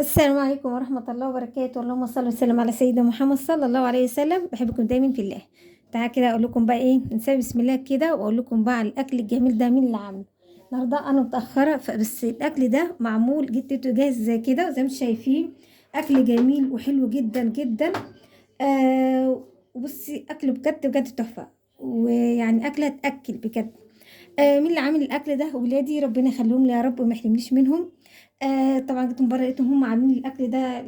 السلام عليكم ورحمة الله وبركاته. اللهم صل وسلم على سيدنا محمد صلى الله عليه وسلم. بحبكم دايما في الله. تعالى كده اقول لكم بقى ايه، نسوي بسم الله كده واقول لكم بقى على الاكل الجميل ده مين اللي عامله. النهارده انا متاخره بس الاكل ده معمول، جبته جاهز زي كده زي ما انتم شايفين. اكل جميل وحلو جدا جدا. وبصي اكل بجد بجد تحفه، ويعني اكله تاكل بجد. مين اللي عامل الاكل ده؟ ولادي ربنا يخليهم لي يا رب وما يحرمنيش منهم. طبعا جيت من بره لقيتهم هم عاملين الاكل ده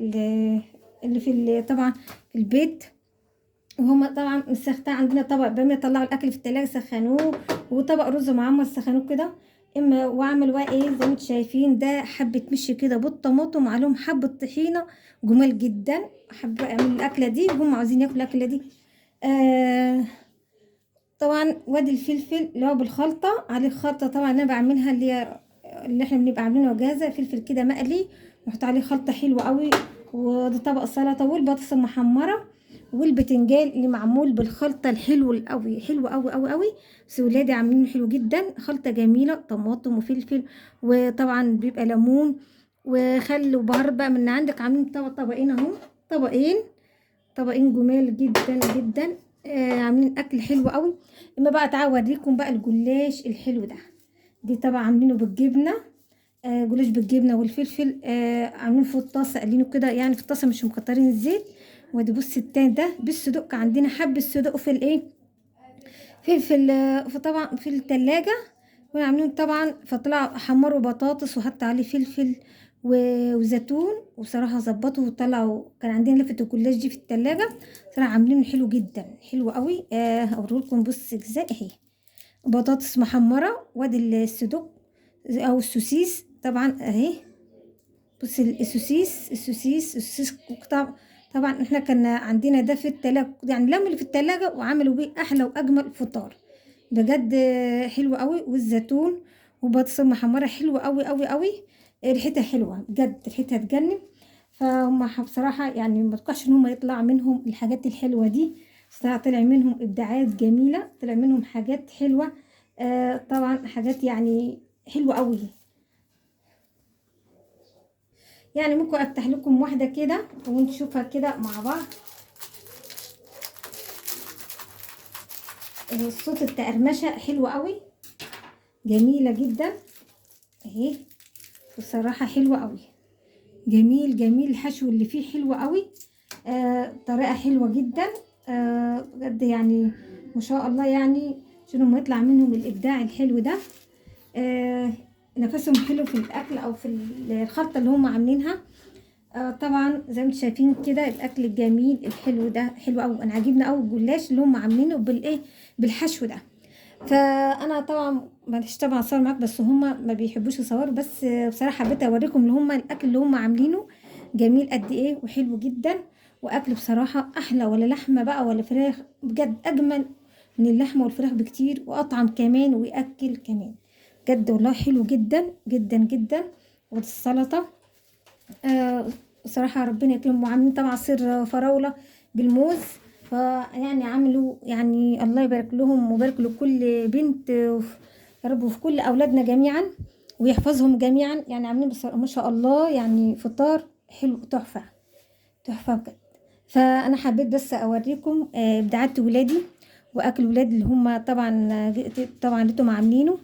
اللي طبعا في البيت. وهم طبعا مسختها عندنا طبق باميه، طلعوا الاكل في التلاجة سخنوه، وطبق رز معمر سخنوه كده. اما وعملوا بقى ايه زي ما انتم شايفين، ده حبه مشي كده بالطماطم وعليهم حبه طحينه جمال جدا. حابه اعمل الاكله دي وهم عاوزين ياكلوا الاكله دي. آه طبعا وادي الفلفل اللي هو بالخلطه، عليه خلطه طبعا انا بعملها اللي احنا بنبقى عاملينه جاهزه، فلفل كده مقلي نحط عليه خلطه حلوه قوي. وده طبق سلطه، والبطاطس المحمره والبتنجان اللي معمول بالخلطه الحلو القوي، حلو قوي قوي قوي. بس ولادي عاملينه حلو جدا، خلطه جميله طماطم وفلفل، وطبعا بيبقى ليمون وخل وبهارات بقى من عندك. عاملين طبقين اهو، طبقين طبقين جمال جدا جدا. عاملين اكل حلو قوي. اما بقى تعالوا اوريكم بقى الجلاش الحلو ده. دي طبعا عاملينه بالجبنه، جلاش بالجبنه والفلفل. عاملينه في الطاسه قلينه كده، يعني في الطاسه مش مكترين الزيت. وادي بص التاني ده بالصدق، عندنا حب الصدق في الايه، فطبعا في التلاجة. كنا عاملين طبعا، فطلع حمروا بطاطس وحط عليه فلفل وزيتون، وصراحة ظبطوا وطلعوا. كان عندنا لفة الجلاش دي في التلاجة، صراحة عاملينه حلو جدا حلو قوي. اوريلكم بص ازاي اهي، بطاطس محمرة وادي الصدوق او السوسيس طبعا اهي. بص السوسيس طبعا احنا كان عندنا ده في التلاجة، يعني لم اللي في التلاجة وعملوا بيه احلى واجمل فطار بجد. حلو قوي. والزيتون وبطاطس محمره حلوه قوي قوي قوي. ريحتها حلوه بجد، ريحتها تجنن. فهم بصراحه يعني ما توقعش ان هم يطلع منهم الحاجات الحلوه دي. صراحه طلع منهم ابداعات جميله، طلع منهم حاجات حلوه. طبعا حاجات يعني حلوه قوي. يعني ممكن افتح لكم واحده كده ونشوفها كده مع بعض. صوت التقرمشه حلوه قوي، جميله جدا اهي. بصراحه حلوه قوي، جميل جميل. الحشو اللي فيه حلو قوي. طريقه حلوه جدا. بجد يعني ما شاء الله، يعني عشان ما يطلع منهم الابداع الحلو ده. نفسهم حلو في الاكل او في الخلطه اللي هم عاملينها. طبعا زي ما انتم شايفين كده الاكل الجميل الحلو ده حلو قوي. انا عاجبني قوي الجلاش اللي هم عاملينه بالايه، بالحشو ده. فانا طبعا مش طبعا اصور معاك، بس هما ما بيحبوش يصوروا، بس بصراحه حبيت اوريكم اللي هما الاكل اللي هما عاملينه جميل قد ايه وحلو جدا. واكل بصراحه احلى، ولا لحمه بقى ولا فراخ، بجد اجمل من اللحمه والفراخ بكتير، واطعم كمان وياكل كمان. بجد والله حلو جدا جدا جدا. والسلطه آه صراحة ربنا يكرمهم. وعاملين طبعا عصير فراولة بالموز. فيعني عملوا، يعني الله يبارك لهم ويبارك لكل بنت يا رب، وفي كل أولادنا جميعا ويحفظهم جميعا. يعني عاملين ما شاء الله، يعني فطار حلو تحفة تحفة بجد. فأنا حبيت بس أوريكم إبداعات ولادي وأكل ولادي اللي هم طبعا لقيتهم عاملينه.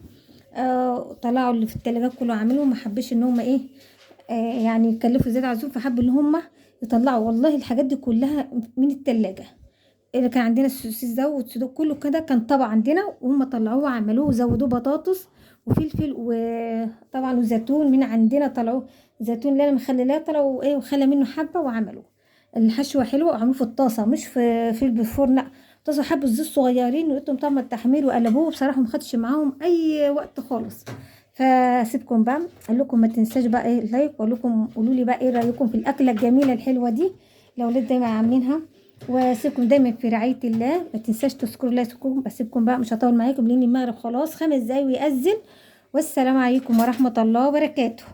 طلعوا اللي في التلاجة كله عاملهم، ما حبش ان هم ايه، يعني يكلفوا زيادة عزوم، فحبوا ان هم يطلعوا والله الحاجات دي كلها من التلاجة. اللي كان عندنا السوسيس ده والصدوق كله كده كان طبق عندنا، وهم طلعوه وعملوه وزودوه بطاطس وفلفل وطبعا وزيتون من عندنا. طلعوه زيتون اللي انا مخللاه، طلعوا ايه وخلى منه حبه وعملوه. الحشوه حلوه وعملوه في الطاسه مش في الفرن، لا طاسه حبه زيت صغيرين، وقلتهم طعم التحمير وقلبوه. بصراحه ما خدش معاهم اي وقت خالص. فسيبكم بقى، اقول لكم ما تنساش بقى ايه اللايك، واقول لكم قولوا لي بقى ايه رايكم في الاكله الجميله الحلوه دي الاولاد دايما عاملينها. واسيبكم دايما في رعايه الله. ما تنساش تذكروا الله يذكركم. بسيبكم بقى، مش هطول معاكم لان المغرب خلاص 5 دقايق ويأذن. والسلام عليكم ورحمه الله وبركاته.